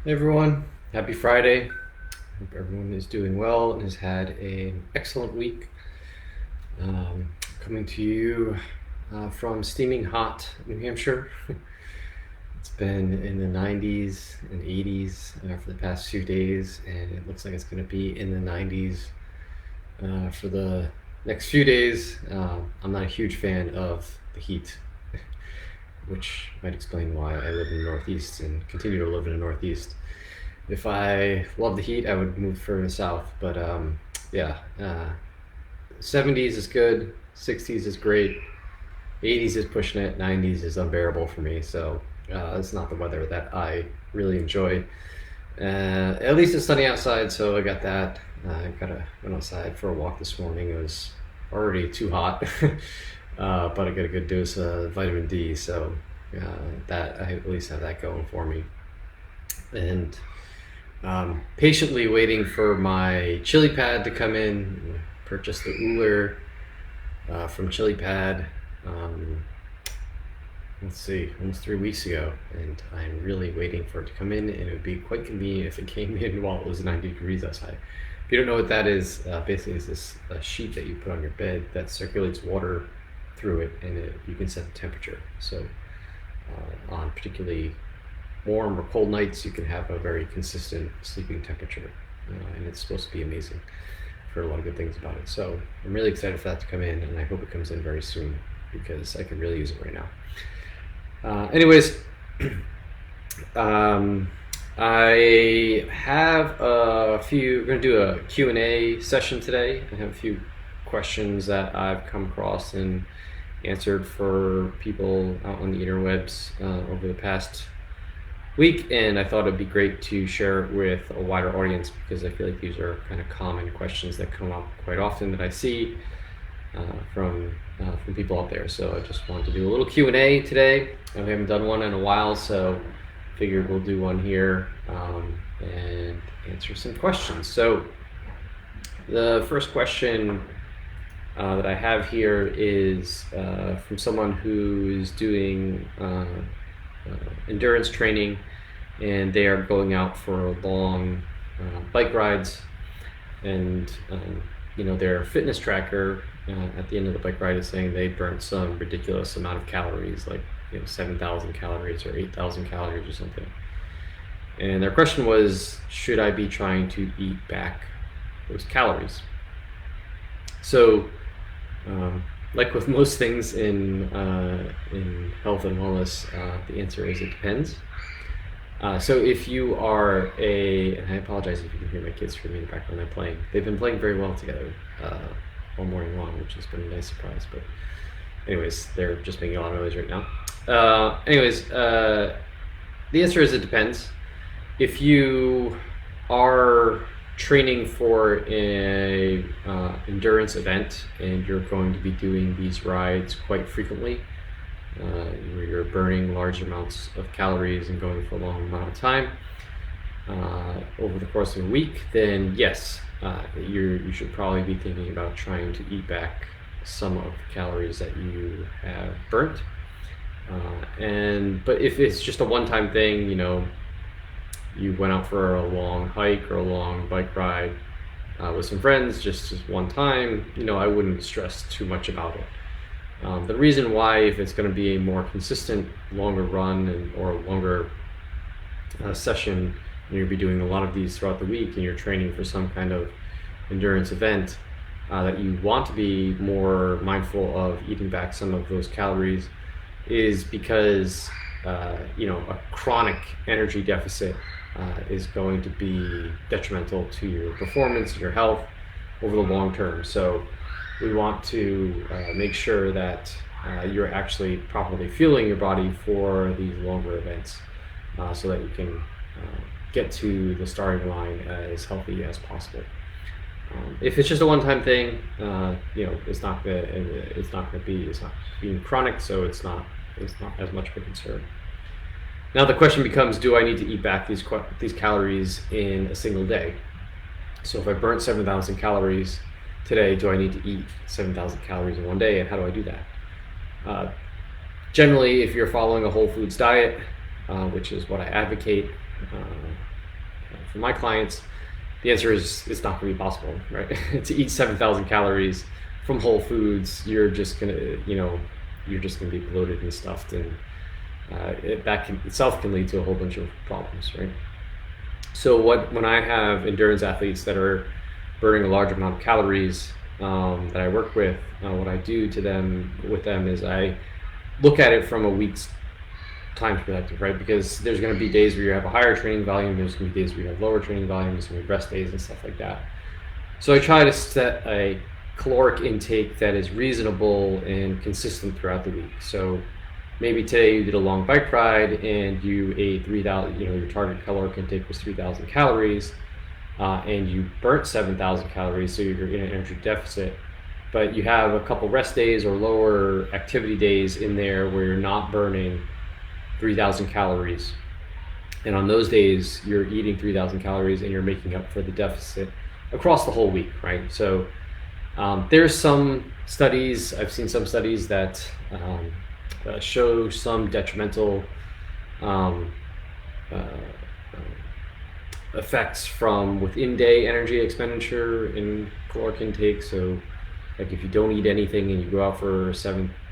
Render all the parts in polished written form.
Hey everyone, happy Friday. Hope everyone is doing well and has had an excellent week. Coming to you from steaming hot New Hampshire. It's been in the 90s and 80s for the past few days, and it looks like it's going to be in the 90s for the next few days. I'm not a huge fan of the heat, which might explain why I live in the Northeast and continue to live in the Northeast. If I love the heat, I would move further south. But yeah, 70s is good, 60s is great, 80s is pushing it, 90s is unbearable for me. So it's not the weather that I really enjoy. At least it's sunny outside, so I got that. Went outside for a walk this morning. It was already too hot, but I got a good dose of vitamin D, so that I at least have that going for me. And patiently waiting for my chili pad to come in. Purchased the Uller from Chili Pad. Let's see, almost 3 weeks ago, and I'm really waiting for it to come in. And it would be quite convenient if it came in while it was 90 degrees outside. If you don't know what that is, basically it's this sheet that you put on your bed that circulates water through it, and you can set the temperature. So on particularly warm or cold nights, you can have a very consistent sleeping temperature, and it's supposed to be amazing. I've heard a lot of good things about it. So I'm really excited for that to come in, and I hope it comes in very soon because I could really use it right now. Anyways, I have we're going to do a Q&A session today. I have a few questions that I've come across and answered for people out on the interwebs over the past week, and I thought it'd be great to share it with a wider audience because I feel like these are kind of common questions that come up quite often that I see from people out there. So I just wanted to do a little Q&A today. We haven't done one in a while, so figured we'll do one here and answer some questions. So the first question that I have here is from someone who is doing endurance training, and they are going out for long bike rides, and their fitness tracker at the end of the bike ride is saying they burnt some ridiculous amount of calories, like 7,000 calories or 8,000 calories or something. And their question was, should I be trying to eat back those calories? So like with most things in health and wellness, the answer is it depends. So if you are and I apologize if you can hear my kids screaming in the background, they're playing. They've been playing very well together all morning long, which has been a nice surprise. But anyways, they're just making a lot of noise right now. The answer is it depends. If you are training for a endurance event and you're going to be doing these rides quite frequently, where you're burning large amounts of calories and going for a long amount of time over the course of a week, then yes, you should probably be thinking about trying to eat back some of the calories that you have burnt. But if it's just a one-time thing, you went out for a long hike or a long bike ride with some friends just one time, I wouldn't stress too much about it. The reason why, if it's going to be a more consistent, longer run or a longer session, and you'll be doing a lot of these throughout the week, and you're training for some kind of endurance event, that you want to be more mindful of eating back some of those calories, is because a chronic energy deficit is going to be detrimental to your performance, your health over the long term. So we want to make sure that you're actually properly fueling your body for these longer events, so that you can get to the starting line as healthy as possible. If it's just a one-time thing, it's not being chronic, so it's not as much of a concern. Now the question becomes, do I need to eat back these calories in a single day? So if I burnt 7,000 calories today, do I need to eat 7,000 calories in one day, and how do I do that? Generally, if you're following a whole foods diet, which is what I advocate, For my clients, the answer is it's not going to be possible, right? To eat 7,000 calories from whole foods, you're just going to be bloated and stuffed, and that itself can lead to a whole bunch of problems, right? So when I have endurance athletes that are burning a large amount of calories that I work with, what I do with them is I look at it from a week's time perspective, right? Because there's going to be days where you have a higher training volume, there's going to be days where you have lower training volume, there's going to be rest days and stuff like that. So I try to set a caloric intake that is reasonable and consistent throughout the week. So maybe today you did a long bike ride and you ate 3,000, your target caloric intake was 3,000 calories, and you burnt 7,000 calories, so you're in an energy deficit. But you have a couple rest days or lower activity days in there where you're not burning 3,000 calories. And on those days, you're eating 3,000 calories and you're making up for the deficit across the whole week, right? So there's some studies, I've seen some studies that show some detrimental effects from within day energy expenditure in caloric intake. So like if you don't eat anything and you go out for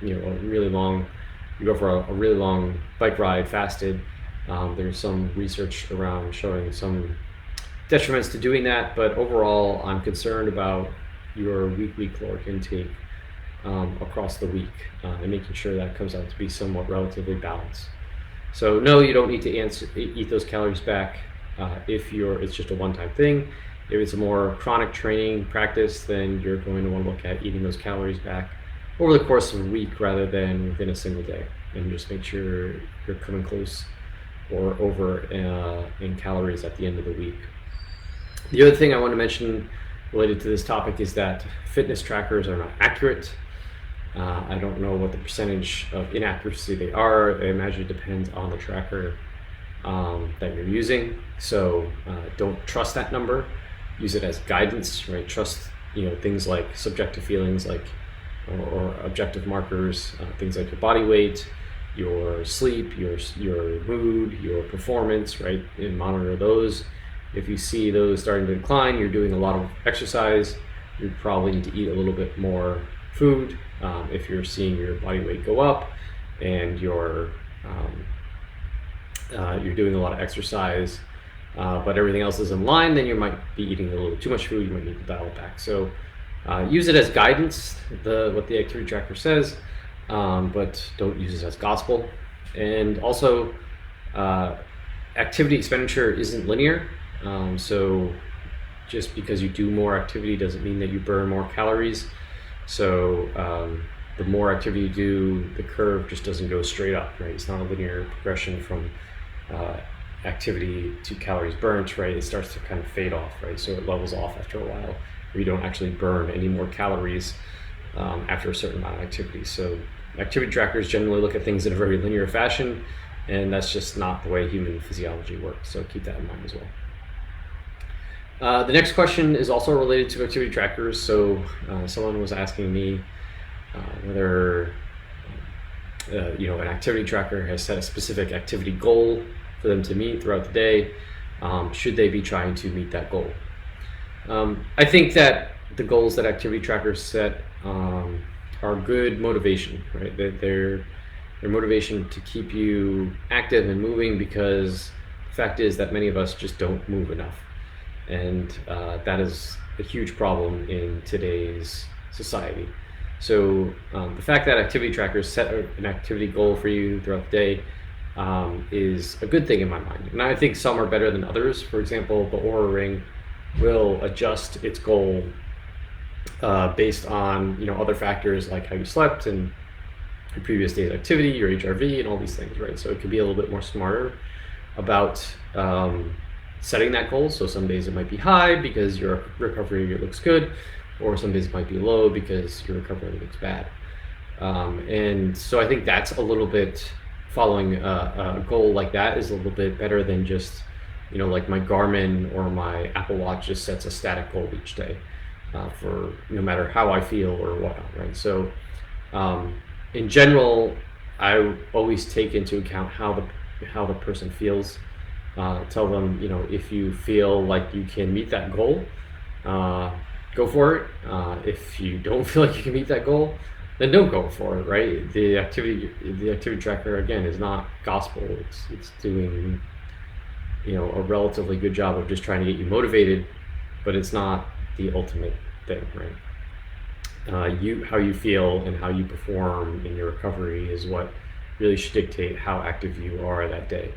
you go for a really long bike ride fasted, there's some research around showing some detriments to doing that, but overall I'm concerned about your weekly caloric intake across the week and making sure that comes out to be somewhat relatively balanced. So no, you don't need to eat those calories back if it's just a one-time thing. If it's a more chronic training practice, then you're going to want to look at eating those calories back over the course of a week rather than within a single day, and just make sure you're coming close or over in calories at the end of the week. The other thing I want to mention related to this topic is that fitness trackers are not accurate. I don't know what the percentage of inaccuracy they are. I imagine it depends on the tracker that you're using. So don't trust that number. Use it as guidance, right? Trust things like subjective feelings, or objective markers, things like your body weight, your sleep, your mood, your performance, right? And monitor those. If you see those starting to decline, you're doing a lot of exercise, you probably need to eat a little bit more food. If you're seeing your body weight go up and you're doing a lot of exercise, but everything else is in line, then you might be eating a little too much food, you might need to dial it back. So use it as guidance, what the activity tracker says, but don't use it as gospel. And also, activity expenditure isn't linear. So just because you do more activity doesn't mean that you burn more calories. So the more activity you do, the curve just doesn't go straight up, right? It's not a linear progression from activity to calories burnt, right? It starts to kind of fade off, right? So it levels off after a while, where you don't actually burn any more calories after a certain amount of activity. So activity trackers generally look at things in a very linear fashion, and that's just not the way human physiology works. So keep that in mind as well. The next question is also related to activity trackers. So someone was asking me whether an activity tracker has set a specific activity goal for them to meet throughout the day. Should they be trying to meet that goal? I think that the goals that activity trackers set are good motivation, right? They're motivation to keep you active and moving, because the fact is that many of us just don't move enough. And that is a huge problem in today's society. So the fact that activity trackers set an activity goal for you throughout the day is a good thing in my mind. And I think some are better than others. For example, the Oura Ring will adjust its goal based on other factors like how you slept and your previous day's activity, your HRV, and all these things, right? So it can be a little bit more smarter about setting that goal. So some days it might be high because your recovery looks good, or some days it might be low because your recovery looks bad. And so I think that's a little bit, following a goal like that is a little bit better than just, like my Garmin or my Apple Watch just sets a static goal each day for no matter how I feel or whatnot, right? So in general, I always take into account how the person feels Tell them, if you feel like you can meet that goal, go for it. If you don't feel like you can meet that goal, then don't go for it, right? The activity tracker, again, is not gospel. It's doing, a relatively good job of just trying to get you motivated, but it's not the ultimate thing, right? How you feel and how you perform in your recovery is what really should dictate how active you are that day.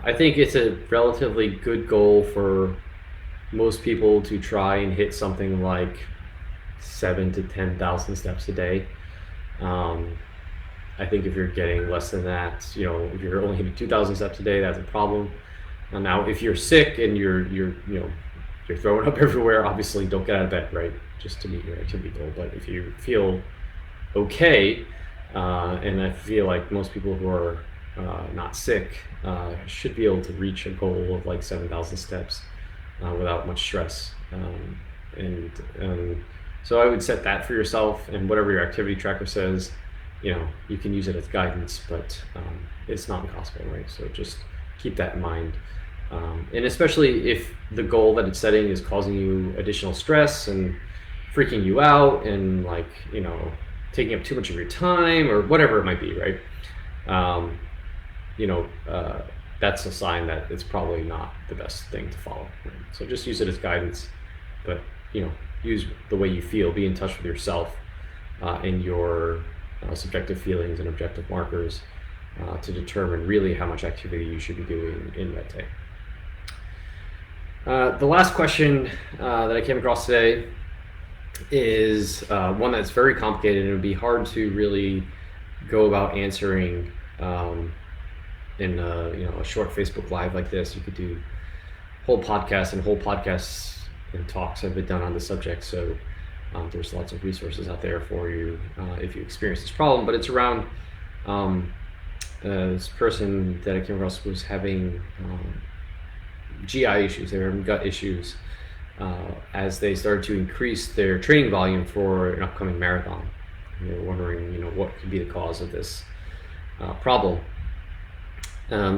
I think it's a relatively good goal for most people to try and hit something like 7 to 10,000 steps a day. I think if you're getting less than that, if you're only hitting 2,000 steps a day, that's a problem. Now, if you're sick and you're throwing up everywhere, obviously don't get out of bed, right? Just to meet your activity goal. But if you feel okay, and I feel like most people who are not sick should be able to reach a goal of like 7,000 steps without much stress. So I would set that for yourself, and whatever your activity tracker says, you can use it as guidance, but it's not gospel, right? So just keep that in mind. And especially if the goal that it's setting is causing you additional stress and freaking you out and taking up too much of your time or whatever it might be, right? That's a sign that it's probably not the best thing to follow. Right? So just use it as guidance, but use the way you feel, be in touch with yourself and your subjective feelings and objective markers to determine really how much activity you should be doing in that day. The last question that I came across today is one that's very complicated, and it would be hard to really go about answering in a short Facebook Live like this. You could do whole podcasts and talks have been done on the subject, so there's lots of resources out there for you if you experience this problem. But it's around this person that I came across was having GI issues. They were having gut issues as they started to increase their training volume for an upcoming marathon. And they were wondering, what could be the cause of this problem.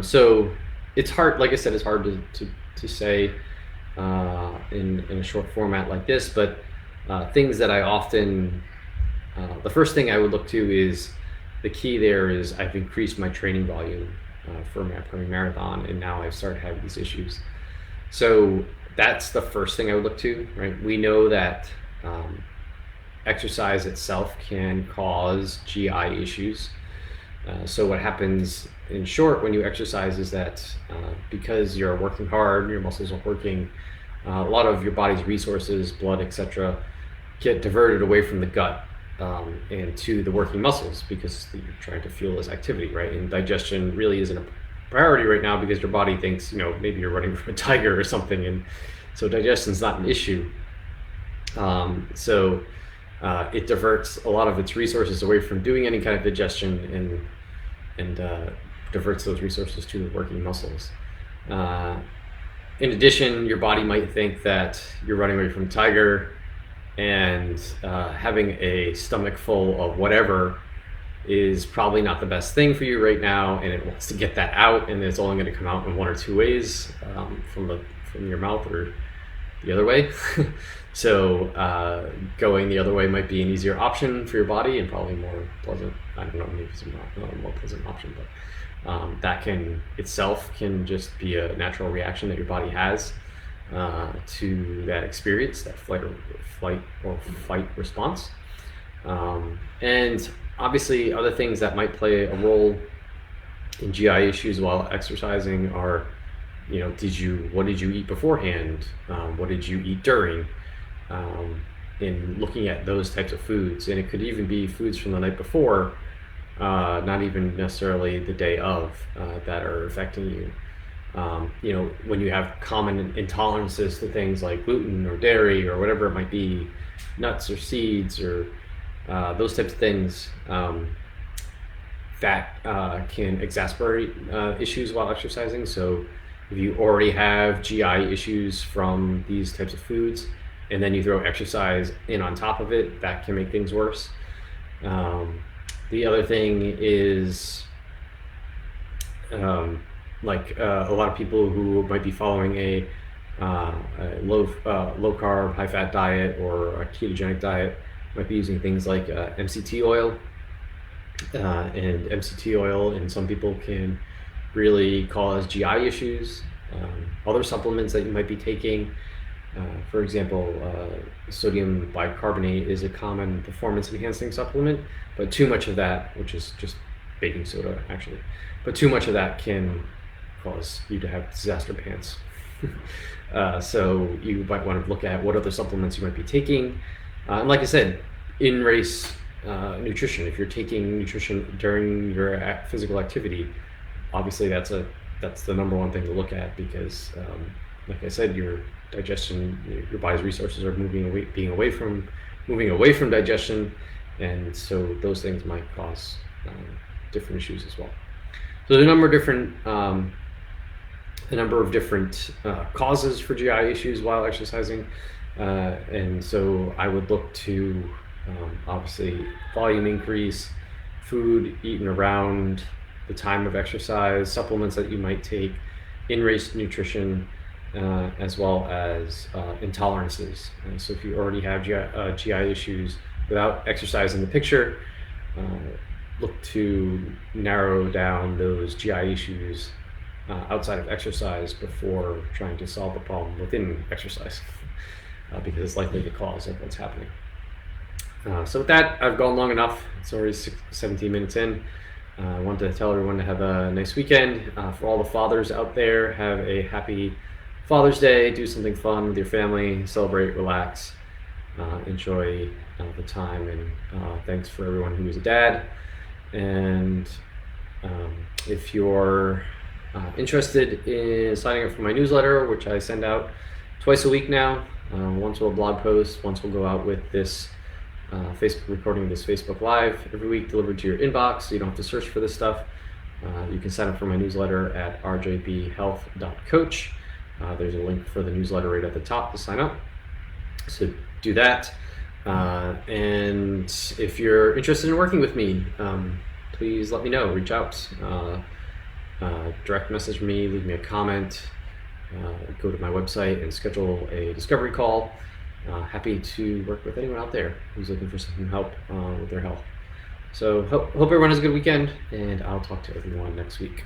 So it's hard, like I said, it's hard to say in a short format like this, but things that I often, the first thing I would look to is, the key there is I've increased my training volume for my upcoming marathon, and now I've started having these issues. So that's the first thing I would look to, right? We know that exercise itself can cause GI issues. So what happens in short when you exercise is that because you're working hard, your muscles are working, a lot of your body's resources, blood, etc., get diverted away from the gut and to the working muscles, because you're trying to fuel this activity, right? And digestion really isn't a priority right now because your body thinks, maybe you're running from a tiger or something, and so digestion's not an issue. So it diverts a lot of its resources away from doing any kind of digestion and diverts those resources to the working muscles. In addition, your body might think that you're running away from a tiger, and having a stomach full of whatever is probably not the best thing for you right now, and it wants to get that out, and it's only going to come out in one or two ways, from your mouth or the other way. So going the other way might be an easier option for your body and probably more pleasant. I don't know, maybe it's not a more pleasant option, but that can just be a natural reaction that your body has to that experience, that flight or fight response. And obviously other things that might play a role in GI issues while exercising are, what did you eat beforehand? What did you eat during? In looking at those types of foods, and it could even be foods from the night before, not even necessarily the day of, that are affecting you. When you have common intolerances to things like gluten or dairy or whatever it might be, nuts or seeds or those types of things, that can exacerbate issues while exercising. So if you already have GI issues from these types of foods, and then you throw exercise in on top of it, that can make things worse. The other thing is like a lot of people who might be following a low carb, high fat diet or a ketogenic diet might be using things like MCT oil. And MCT oil in some people can really cause GI issues. Other supplements that you might be taking, for example, sodium bicarbonate is a common performance enhancing supplement, but too much of that, which is just baking soda actually, but too much of that can cause you to have disaster pants. So you might want to look at what other supplements you might be taking. And like I said, in race nutrition, if you're taking nutrition during your physical activity, obviously that's the number one thing to look at, because like I said, your digestion, your body's resources are moving away from digestion, and so those things might cause different issues as well. So there's a number of different causes for GI issues while exercising, and so I would look to obviously volume increase, food eaten around the time of exercise, supplements that you might take, in-race nutrition, as well as intolerances. And so if you already have GI issues without exercise in the picture, look to narrow down those GI issues outside of exercise before trying to solve the problem within exercise, because it's likely the cause of what's happening. So with that, I've gone long enough. It's already 17 minutes in. I want to tell everyone to have a nice weekend. For all the fathers out there, have a happy Father's Day. Do something fun with your family. Celebrate, relax, enjoy the time. And thanks for everyone who is a dad. And if you're interested in signing up for my newsletter, which I send out twice a week now, once will a blog post, once we'll go out with this recording this Facebook Live every week, delivered to your inbox, so you don't have to search for this stuff. You can sign up for my newsletter at rjbhealth.coach. There's a link for the newsletter right at the top to sign up. So do that. And if you're interested in working with me, please let me know. Reach out. Direct message me, leave me a comment. Go to my website and schedule a discovery call. Happy to work with anyone out there who's looking for some help with their health. So hope everyone has a good weekend, and I'll talk to everyone next week.